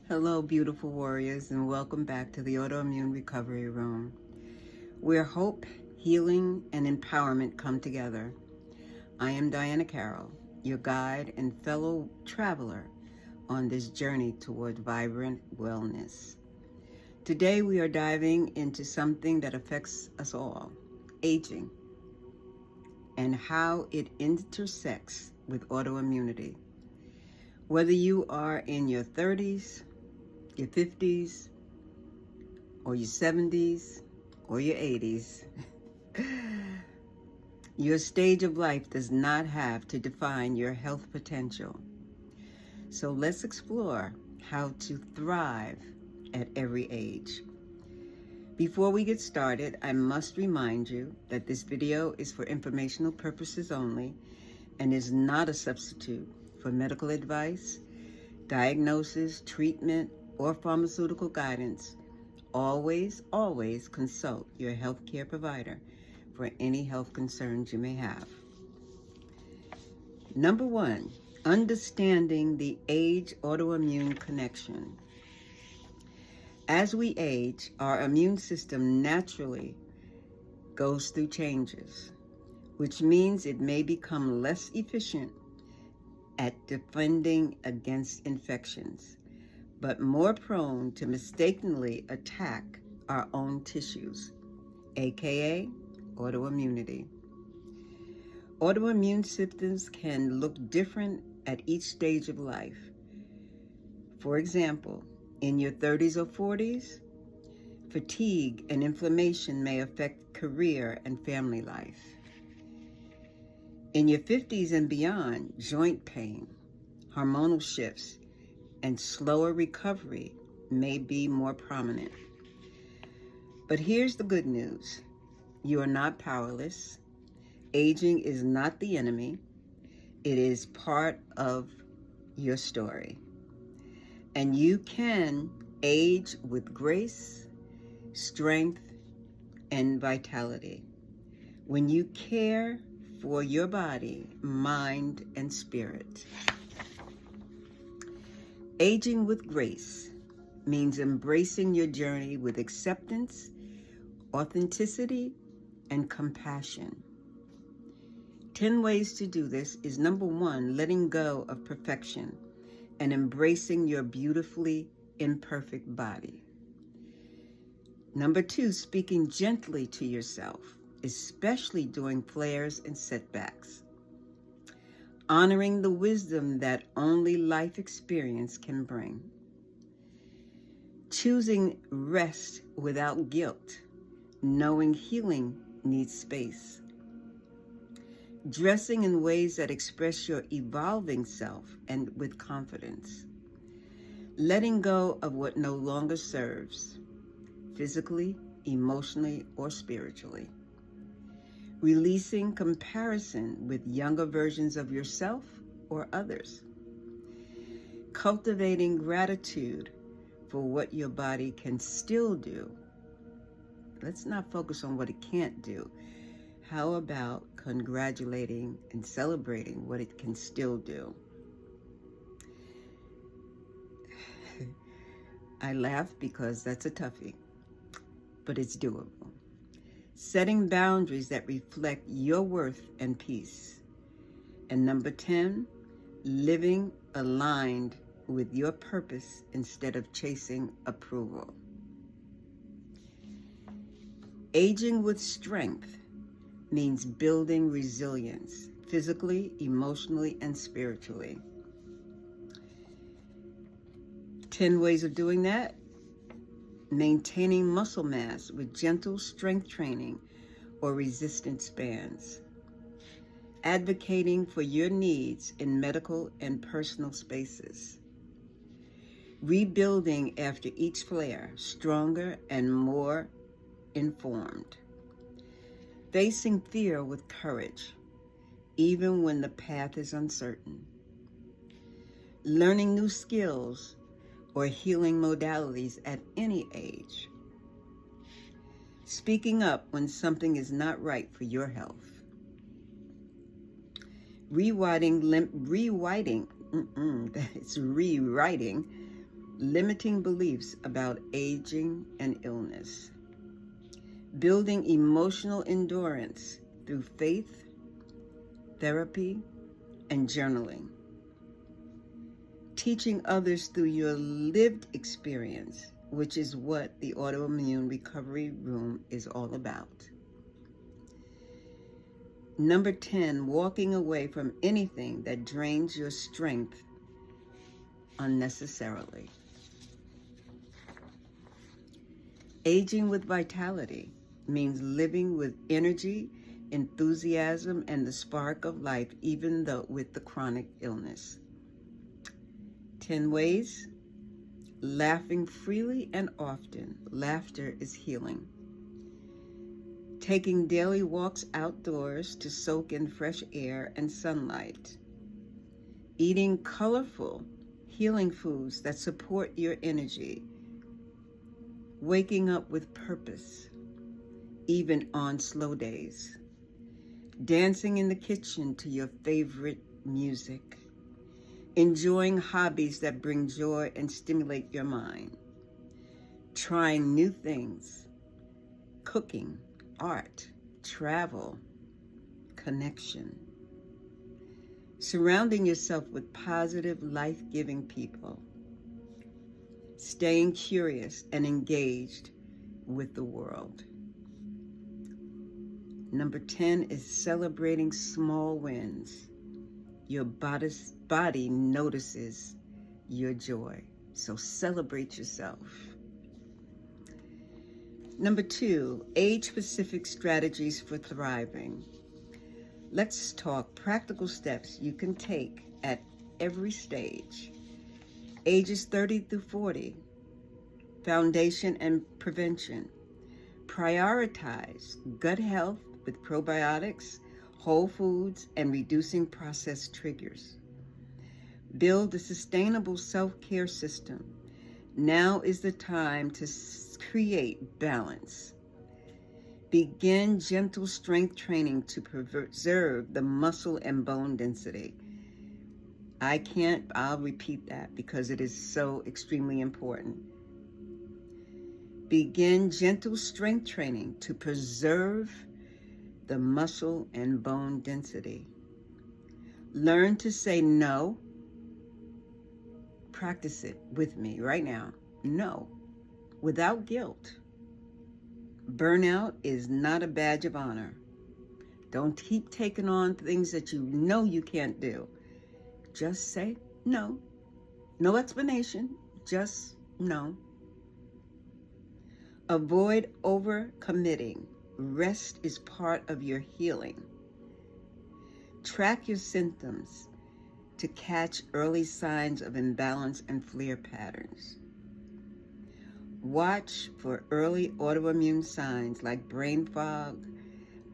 Hello, beautiful warriors, and welcome back to the Autoimmune Recovery Room, where hope, healing, and empowerment come together. I am Diana Carroll, your guide and fellow traveler on this journey toward vibrant wellness. Today, we are diving into something that affects us all, aging, and how it intersects with autoimmunity. Whether you are in your 30s, your 50s, or your 70s, or your 80s, your stage of life does not have to define your health potential. So let's explore how to thrive at every age. Before we get started, I must remind you that this video is for informational purposes only and is not a substitute for medical advice, diagnosis, treatment, or pharmaceutical guidance. Always consult your healthcare provider for any health concerns you may have. Number 1, understanding the age autoimmune connection. As we age, our immune system naturally goes through changes, which means it may become less efficient at defending against infections, but more prone to mistakenly attack our own tissues, aka autoimmunity. Autoimmune symptoms can look different at each stage of life. For example, in your 30s or 40s, fatigue and inflammation may affect career and family life. In your 50s and beyond, joint pain, hormonal shifts, and slower recovery may be more prominent. But here's the good news. You are not powerless. Aging is not the enemy. It is part of your story. And you can age with grace, strength, and vitality when you care for your body, mind, and spirit. Aging with grace means embracing your journey with acceptance, authenticity, and compassion. 10 ways to do this is number 1, letting go of perfection and embracing your beautifully imperfect body. Number 2, speaking gently to yourself, especially during flares and setbacks. Honoring the wisdom that only life experience can bring. Choosing rest without guilt, knowing healing needs space. Dressing in ways that express your evolving self and with confidence. Letting go of what no longer serves, physically, emotionally, or spiritually. Releasing comparison with younger versions of yourself or others. Cultivating gratitude for what your body can still do. Let's not focus on what it can't do. How about congratulating and celebrating what it can still do? I laugh because that's a toughie, but it's doable. Setting boundaries that reflect your worth and peace. And number 10, living aligned with your purpose instead of chasing approval. Aging with strength means building resilience, physically, emotionally, and spiritually. 10 ways of doing that. Maintaining muscle mass with gentle strength training or resistance bands. Advocating for your needs in medical and personal spaces. Rebuilding after each flare, stronger and more informed. Facing fear with courage, even when the path is uncertain. Learning new skills or healing modalities at any age. Speaking up when something is not right for your health. Rewriting limiting beliefs about aging and illness, building emotional endurance through faith, therapy, and journaling, teaching others through your lived experience, which is what the Autoimmune Recovery Room is all about. Number 10, walking away from anything that drains your strength unnecessarily. Aging with vitality means living with energy, enthusiasm, and the spark of life, even though with the chronic illness. 10 ways. Laughing freely and often. Laughter is healing. Taking daily walks outdoors to soak in fresh air and sunlight. Eating colorful, healing foods that support your energy. Waking up with purpose, even on slow days. Dancing in the kitchen to your favorite music. Enjoying hobbies that bring joy and stimulate your mind. Trying new things. Cooking, art, travel, connection. Surrounding yourself with positive, life-giving people. Staying curious and engaged with the world. Number 10 is celebrating small wins. Your body notices your joy, so celebrate yourself. Number 2, age-specific strategies for thriving. Let's talk practical steps you can take at every stage. Ages 30 through 40, foundation and prevention. Prioritize gut health with probiotics, whole foods, and reducing processed triggers. Build a sustainable self-care system. Now is the time to create balance. Begin gentle strength training to preserve the muscle and bone density. I'll repeat that because it is so extremely important. Begin gentle strength training to preserve the muscle and bone density. Learn to say no. Practice it with me right now. No, without guilt. Burnout is not a badge of honor. Don't keep taking on things that you know you can't do. Just say no. No explanation, just no. Avoid overcommitting. Rest is part of your healing. Track your symptoms to catch early signs of imbalance and flare patterns. Watch for early autoimmune signs like brain fog,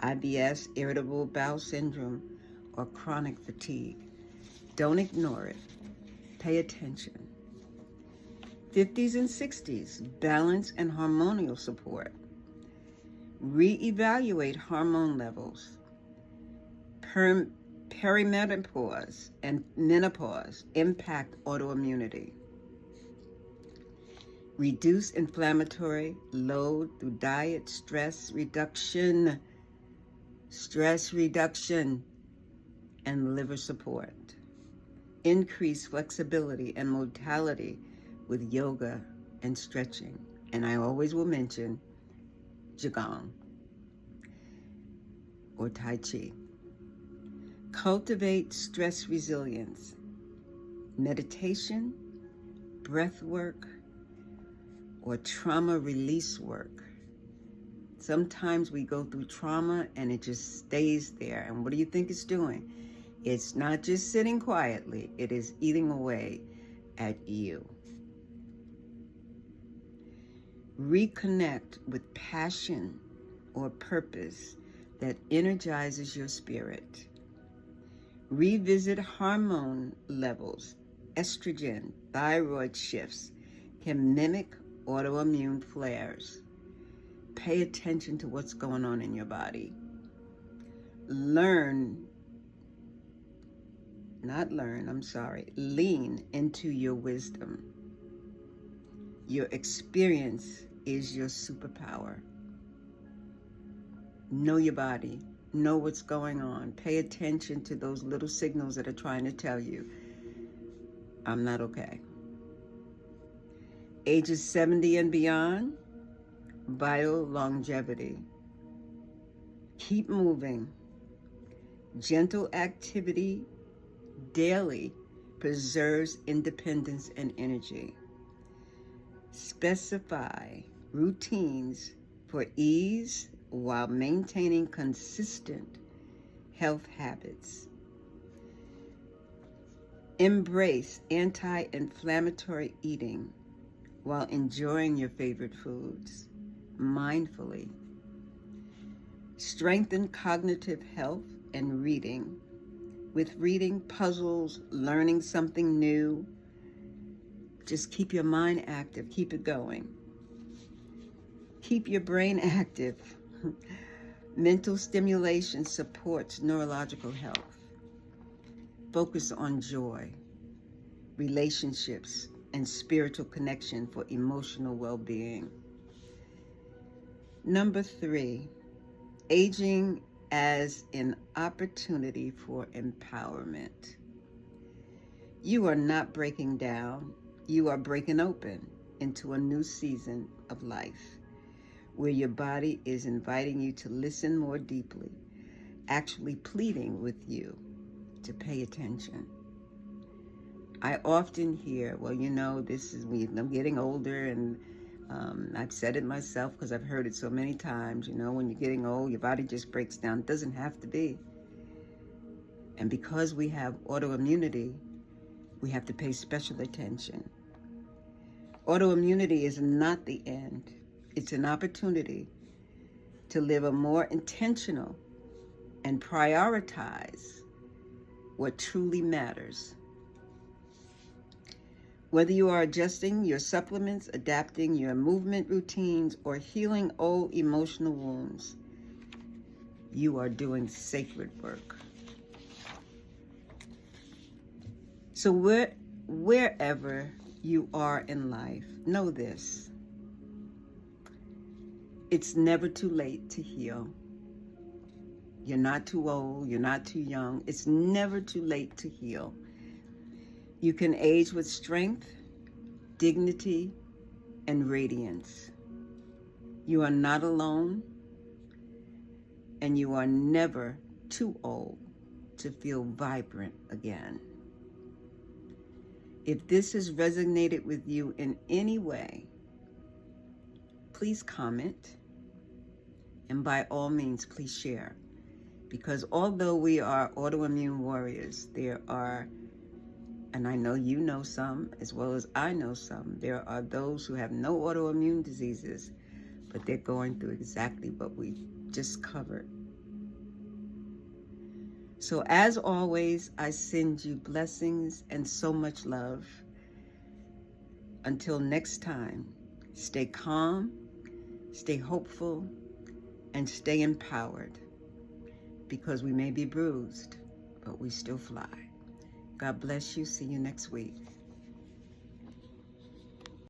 IBS, irritable bowel syndrome, or chronic fatigue. Don't ignore it. Pay attention. 50s and 60s, balance and hormonal support. Reevaluate hormone levels. Perimenopause and menopause impact autoimmunity. Reduce inflammatory load through diet, stress reduction, and liver support. Increase flexibility and motility with yoga and stretching. And I always will mention Qigong or Tai Chi. Cultivate stress resilience, meditation, breath work, or trauma release work. Sometimes we go through trauma and it just stays there. And what do you think it's doing? It's not just sitting quietly, it is eating away at you. Reconnect with passion or purpose that energizes your spirit. Revisit hormone levels. Estrogen, thyroid shifts can mimic autoimmune flares. Pay attention to what's going on in your body. Lean into your wisdom. Your experience is your superpower. Know your body. Know what's going on. Pay attention to those little signals that are trying to tell you, I'm not okay. Ages 70 and beyond, bio longevity. Keep moving. Gentle activity daily preserves independence and energy. Specify routines for ease while maintaining consistent health habits. Embrace anti-inflammatory eating while enjoying your favorite foods mindfully. Strengthen cognitive health and reading. With reading, puzzles, learning something new, just keep your mind active, keep it going. Keep your brain active. Mental stimulation supports neurological health. Focus on joy, relationships, and spiritual connection for emotional well-being. Number 3, aging as an opportunity for empowerment. You are not breaking down. You are breaking open into a new season of life where your body is inviting you to listen more deeply, actually pleading with you to pay attention. I often hear, well, this is me. I'm getting older, and I've said it myself because I've heard it so many times. When you're getting old, your body just breaks down. It doesn't have to be. And because we have autoimmunity, we have to pay special attention. Autoimmunity is not the end. It's an opportunity to live a more intentional and prioritize what truly matters. Whether you are adjusting your supplements, adapting your movement routines, or healing old emotional wounds, you are doing sacred work. So wherever you are in life, know this. It's never too late to heal. You're not too old, you're not too young. It's never too late to heal. You can age with strength, dignity, and radiance. You are not alone, and you are never too old to feel vibrant again. If this has resonated with you in any way, please comment, and by all means, please share. Because although we are autoimmune warriors, there are, and I know you know some as well as I know some, there are those who have no autoimmune diseases, but they're going through exactly what we just covered. So as always, I send you blessings and so much love. Until next time, stay calm, stay hopeful, and stay empowered, because we may be bruised, but we still fly. God bless you. See you next week.